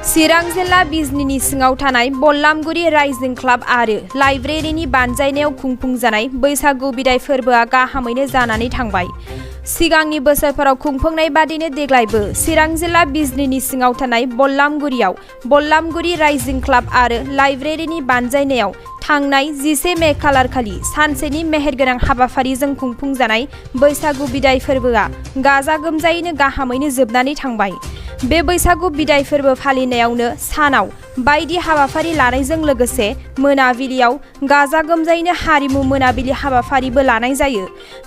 चिरां जिल्ला बिजनीनि सिङाव थानाय बल्लामगुरि राइजिं क्लाब आरो लाइब्रेरिनि बानजायनायाव खुंफुंजानाय बैसागु बिदाय फोरबोआ गाहामैनो जानानै थांबाय। सिगांनि बोसोरफोराव खुंफुंनाय बादिनो देग्लायबो चिरां जिल्ला बिजनीनि सिङाव थानाय बल्लामगुरियाव बल्लामगुरि राइजिं क्लाब आरो लाइब्रेरिनि बानजायनायाव थांनाय 11 मे खालारखालि सानसेनि मेहेरगोनां हाबाफारिजों खुंफुंजानाय बैसागु बिदाय फोरबोआ गाजा गोमजायैनो गाहामैनो जोबनानै थांबाय। बे बैसागु बिदाय फोरबो फालिनायावनो सानाव बायदि हाबाफारि लानायजों लोगोसे मोनाबिलियाव गाजा गोमजायैनो हारिमु मोनाबिलि हाबाफारिबो लानाय जायो।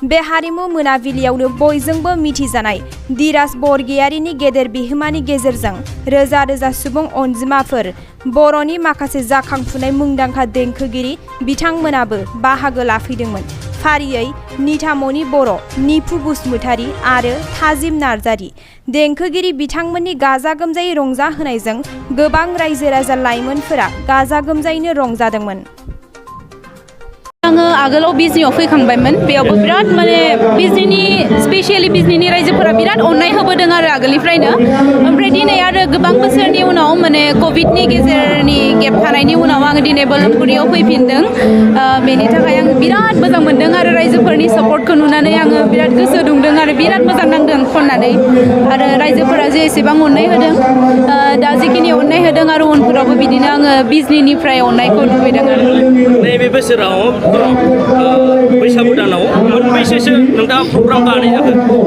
बे हारिमु मोनाबिलियावनो बयजोंबो मिथिजानाय धीराज बरगयारीनि गेदेर बिहोमानि गेजेरजों रोजा रोजा सुबुं अनजिमाफोर बर'नि माखासे जाखांफुनाय मुंदांखा देंखोगिरि बिथांमोनाबो बाहागो लाफैदोंमोन। फारियै निथामनि बर', निफु बसुमतारी आरो थाजिम नार्जारी देंखोगिरि बिथांमोननि गाजा गोमजायै रंजाहोनायजों गोबां रायजो राजा लाइमोनफोरा गाजा गोमजायैनो रंजादोंमोन। आङो आगोलाव बिजनीयाव फैखांबायमोन। बेयावबो बिराद बिजनीनि स्पेशली बिजनीनि रायजोफोरा बिराद अननाय होबोदों आरो आगोलनिफ्रायनो। ओमफ्राय दिनै आरो गोबां बोसोरनि उनाव कोविडनि गेजेरनि गेप थानायनि उनाव आङो दिनै बल्लामगुरियाव फैफिनदों। बेनि थाखाय आं बिराद मोजां मोनदों आरो रायजोफोरनि सापर्टखौ नुनानै आङो बिराद गोसो दुंदों आरो बिराद मोजां नांदों खननानै। आरो रायजोफोरा जे एसेबां अननाय होदों, दा जिखिनि अननाय होदों आरो उनफोरावबो बिदिनो आङो बिजनीनिफ्राय अननायखौ लुबैदों आरो। नैबे बोसोराव बैसागु दानाव मोनबेसेसो नोंथाङा प्रग्राम बानाय जाखो?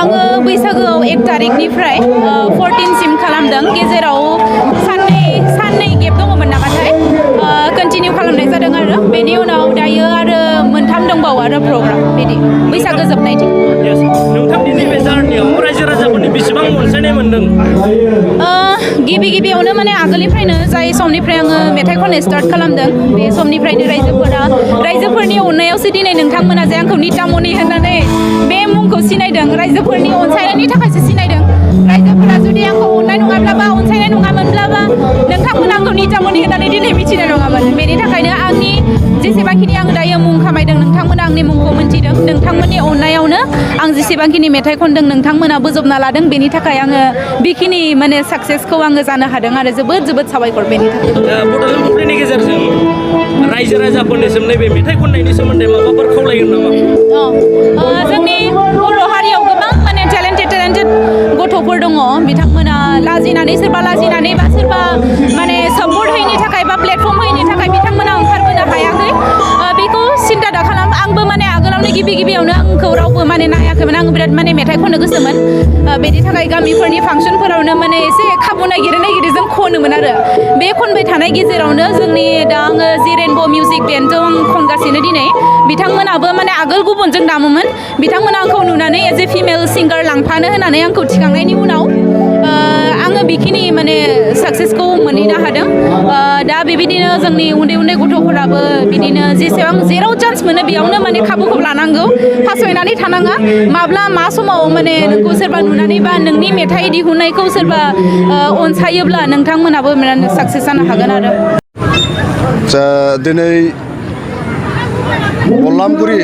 आङो बैसागोआव 1 तारिखनिफ्राय 14 सिम खालामदों। गेजेराव साननै गेप दङमोन नामाथाय कन्टिनिउ खालामनाय जादों आरो बेनि उनाव दायो आरो 3 दंबावो आरो प्रग्राम बिदि बैसागो जोबनायथिं। नोंथांनि नैबे जार्नियाव रायजो राजाफोरनि बेसेबां अनसायनाय मोनदों? गिबियावनो आगोलनिफ्रायनो जाय समनिफ्राय आङो मेथाइ खननो स्टार्ट खालामदों बे समनिफ्रायनो रायजोफोरनि अननायावसो दिनै नोंथांमोना जे आंखौ नितामनि होननानै बे मुंखौ सिनायदों। रायजोफोरनि अनसायनायनि थाखायसो सिनायदों। रायजोफोरा जुदि आंखौ अननाय नङाब्लाबा अनसायनाय नङामोनब्लाबा नोंथांमोना आंखौ नितामनि होननानै दिनै मिथिनाय नङामोन। बेनि थाखायनो आंनि जेसेबांखिनि आं दायो मुं खामायदों नोंथांमोना आंनि मुंखौ मोनथिदों। नोंथांमोननि अननायावनो आं जेसेबांखिनि मेथाइ खनदों नोंथांमोना बोजबना लादों। बेनि थाखाय आङो बेखिनि साक्सेसखौ आङो जानो हादों आरो जोबोद साबायखर बेनि थाखाय। बड'लेण्ड बुब्लिनि गेजेरजों रायजो राजाफोरनिसिम नैबे मेथाइ खननायनि सोमोन्दै माबाफोर खावलायगोन नामा? जोंनि बर' हारियाव गोबां टेलेन्टेड गथ'फोर दङ। बिथांमोना सोरबा लाजिनानै बा सोरबा सापर्ट होयैनि थाखाय बा प्लेटफर्म होयैनि थाखाय बिथांमोना ओंखारबोनो हायाखै। बेखौ सिन्था दा खालाम। आंबो आगोलावनो गिबियावनो आंखौ रावबो नायाखैमोन। आं बिराद मेथाइ खननो गोसोमोन। बेनि थाखाय गामिफोरनि फांसनफोरावनो एसे खाबु नागिरै जों खनोमोन आरो बे खनबाय थानाय गेजेरावनो जोंनि दा आङो जे रेनब' मिउजिक बेन्डजों आं खनगासिनो दिनै। बिथांमोनाबो आगोल गुबुनजों दामोमोन। बिथांमोना आंखौ नुनानै एज ए फिमेल सिंगार लांफानो होननानै आंखौ थिखांनायनि उनाव आङो बेखिनि साक्सेसखौ मोनहैनो हादों। दा बेबायदिनो जोंनि उन्दै गथ'फोराबो बिदिनो जेराव चान्स मोनो बेयावनो खाबुखौ लानांगौ। फासयनानै थानाङा। माब्ला मा समाव नोंखौ सोरबा नुनानै बा नोंनि मेथाइ दिहुननायखौ सोरबा अनसायोब्ला नोंथांमोनाबो साक्सेस जानो हागोन आरो। दिनै बल्लामगुरि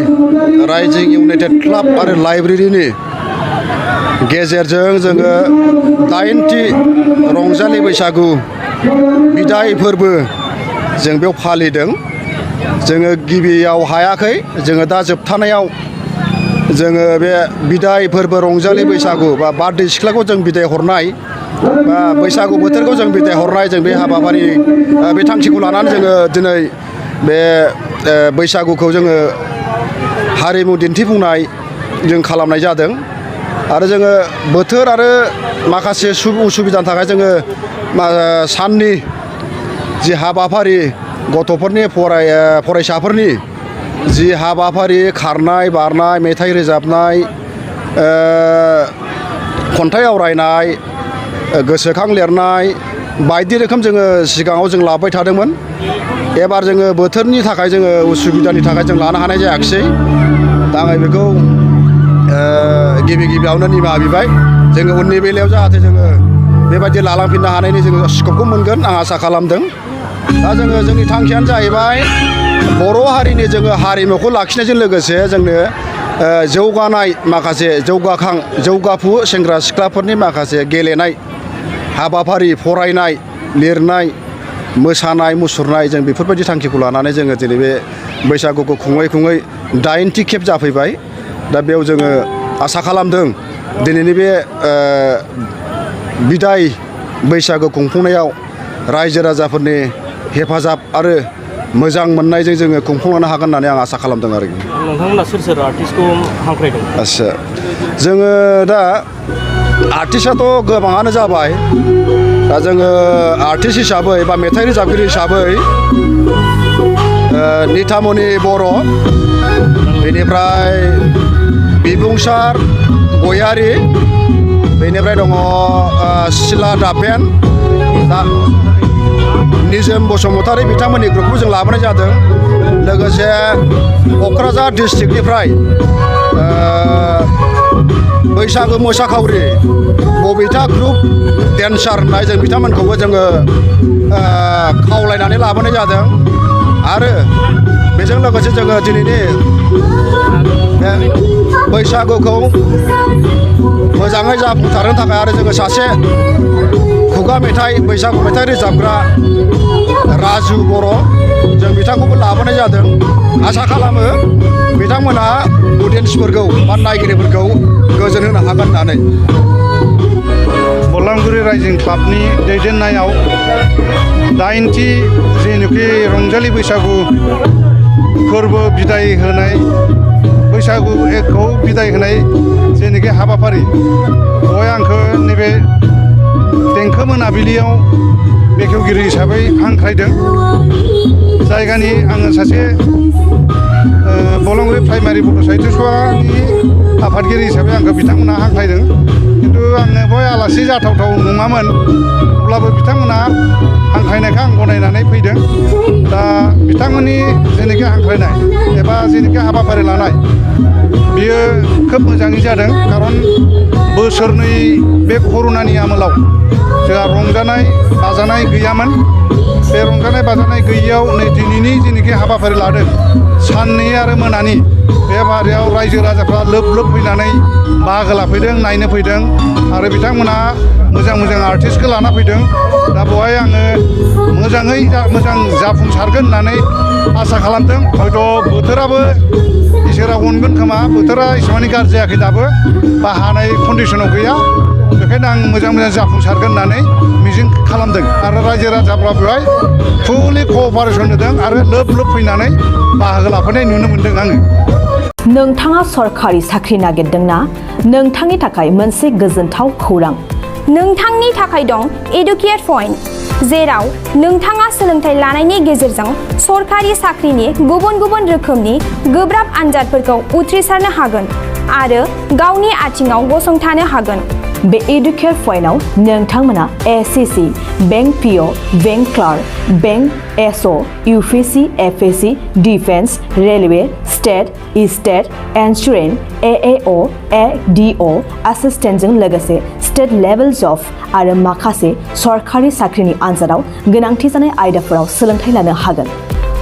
राइजिं इउनाइटेड क्लाब आरो लाइब्रेरिनि गेजेरजों जोङो 8थि रंजालि बैसागु बिदाय फोरबो जों बेयाव फालिदों। जोङो गिबियाव हायाखै। जोङो दा जोबथानायाव जोङो बे बिदाय फोरबो रंजालि बैसागु बा बारदै सिख्लाखौ जों बिदाय हरनाय बा बैसागु बोथोरखौ जों बिदाय हरनाय जों बे हाबाफारि बे थांखिखौ लानानै जोङो दिनै बे बैसागुखौ जोङो हारिमु दिन्थिफुंनाय जों खालामनाय जादों। आरो जोङो बोथोर आरो माखासे उसुबिदानि थाखाय जोङो साननि जि हाबाफारि गथ'फोरनि फरायसाफोरनि जि हाबाफारि खारनाय बारनाय मेथाइ रोजाबनाय खन्थाइ आवरायनाय गोसोखां लिरनाय बायदि रोखोम जोङो सिगाङाव जों लाबाय थादोंमोन। एबार जोङो बोथोरनि थाखाय जोङो उसुबिदानि थाखाय जों लानो हानाय जायाखिसै। दा आङो बेखौ गिबियावनो निमाहा बिबाय। जोङो उननि बेलायाव जाहाथे जोङो बेबायदि लालांफिननो हानायनि जोङो स्कपखौ मोनगोन आं आसा खालामदों। दा जोंनि थांखियानो जाहैबाय बर' हारिनि जोङो हारिमुखौ लाखिनायजों लोगोसे जोंनो जौगानाय माखासे जौगाफु सेंग्रा सिख्लाफोरनि माखासे गेलेनाय हाबाफारि फरायनाय लिरनाय मोसानाय मुसुरनाय जों बेफोरबायदि थांखिखौ लानानै जोङो दिनै बे बैसागुखौ खुङै खुङै 8थि खेब जाफैबाय दा बेयाव जोङो आसा खालामदों दिनैनि बे बिदाय बैसागु खुंफुंनायाव रायजो राजाफोरनि हेफाजाब आरो मोजां मोननायजों जोङो खुंफुंलांनो हागोन होननानै आं आसा खालामदों आरोखि नोंथांमोना सोर आर्टिस्टखौ हांख्रायदों आदसा जोङो दा आर्टिस्टआथ' गोबाङानो जाबाय दा जोङो आर्टिस्ट हिसाबै बा मेथाइ रोजाबगिरि हिसाबै निथामनि बर' बेनिफ्राय बिबुंसार गयारि बेनिफ्राय दङ सिला दापेन निजोम बसुमतारी बिथांमोननि ग्रुपखौ जों लाबोनाय जादों लोगोसे क'क्राझार डिस्ट्रिक्टनिफ्राय बैसागु मोसाखावरि बबिता ग्रुप डेन्सार होननाय जों बिथांमोनखौबो जोङो खावलायनानै लाबोनाय जादों आरो बेजों लोगोसे जोङो दिनैनि बैसागुखौ मोजाङै जाफुंसारनो थाखाय आरो जोङो सासे खुगा मेथाइ बैसागु मेथाइ रोजाबग्रा राजु बर' जों बिथांखौबो लाबोनाय जादों आसा खालामो बिथांमोना अडियेन्सफोरखौ बा नायगिरिफोरखौ गोजोन होनो हागोन होननानै बलांगुरि राइजिं क्लाबनि दैदेननायाव 8थि जेनोखि रंजालि बैसागु फोरबो बिदाय होनाय बैसागुखौ बिदाय होनाय जेनोखि हाबाफारि बेवहाय आंखौ नैबे देंखो मोनाबिलियाव बेखेवगिरि हिसाबै हांख्रायदों जायगानि आङो सासे बलांगुरि प्राइमारि बड' साहित्य सभानि आफादगिरि हिसाबै आंखौ बिथांमोना हांख्रायदों खिन्थु आङो बेवहाय आलासि जाथावथाव नङामोन अब्लाबो बिथांमोना हांख्रायनायखौ आं गनायनानै फैदों दा बिथांमोननि जेनोखि हांख्रायनाय एबा जेनोखि हाबाफारि लानाय बियो खोब मोजाङै जादों खारन बोसोरनै बे कर'नानि आमोलाव जोंहा रंजानाय बाजानाय गैयामोन बे रंजानाय बाजानाय गैयियाव नै दिनैनि जेनोखि हाबाफारि लादों साननि आरो मोनानि बे हाबाफारियाव रायजो राजाफ्रा लोब लोब फैनानै बाहागो लाफैदों नायनो फैदों आरो बिथांमोना मोजां मोजां आर्टिस्टखौ लाना फैदों दा बेवहाय आङो मोजाङै मोजां जाफुंसारगोन होननानै आसा खालामदों हयथ' बोथोराबो इसोरा अनगोन खोमा बोथोरा एसेबां गाज्रि जायाखै दाबो बा हानाय कन्डिसनाव गैया बेखायनो आं मोजां मोजां जाफुंसारगोन होननानै मिजिं खालामदों आरो रायजो राजाफ्रा बेवहाय फुलि क'अपारेसन होदों आरो लोब लोब फैनानै बाहागो लाफैनाय नुनो मोन्दों आङो नोंथाङा सरखारि साख्रि नागिरदोंना नोंथांनि थाखाय मोनसे गोजोनथाव खौरां नोंथांनि थाखाय दं एडुकेट पइन्ट जेराव नोंथाङा सोलोंथाइ लानायनि गेजेरजों सरखारि साख्रिनि गुबुन गुबुन रोखोमनि गोब्राब आनजादफोरखौ उथ्रिसारनो हागोन आरो गावनि आथिङाव गसंथानो हागोन बे एडुकेट पइन्टआव नोंथांमोना SSC bank PO bank clerk bank SO UPSC FSC defence railway state insurance एएअ एडिअ एसिस्टेन्टजों लोगोसे स्टेट लेभेल जब आरो माखासे सरखारि साख्रिनि आनजादाव गोनांथि जानाय आयदाफोराव सोलोंथाइ लानो हागोन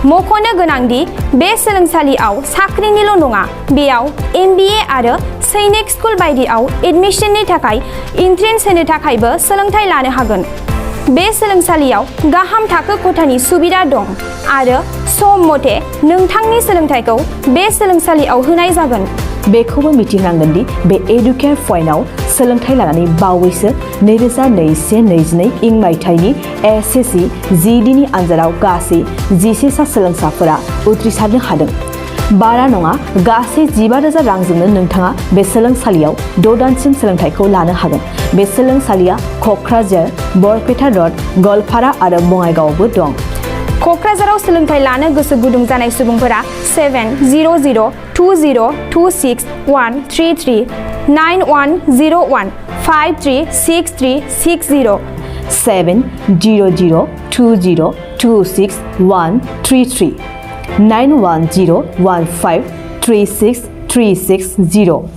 मख'नो गोनांदि बे सोलोंसालियाव साख्रिनिल' नङा बेयाव MBA आरो सैनिक स्कुल बायदियाव एडमिशननि थाखाय एन्ट्रेन्स होनो थाखायबो सोलोंथाइ लानो हागोन बे सोलोंसालियाव गाहाम थाखो खथानि सुबिदा दं आरो सम मथे नोंथांनि सोलोंथाइखौ बे सोलोंसालियाव होनाय जागोन बेखौबो मिथिनांगोन दि बे एडुकेट पइन्टआव सोलोंथाइ लानानै बावैसो 2021-22 इं मायथाइनि एसएससि जिडिनि आनजादाव गासै 11 सा सोलोंसाफोरा उथ्रिसारनो हादों बारा नङा गासै 15,000 रांजोंनो नोंथाङा बे सोलोंसालियाव 6 दानसिम सोलोंथाइखौ लानो हागोन बे सोलोंसालिया क'क्राझार बरपेटा रड गवालपारा आरो बङाइगावआवबो दं क'क्राझाराव सोलोंथाइ लानो गोसो गुदुं जानाय सुबुंफोरा 70020261133 9101 536360 70020261133 9101536360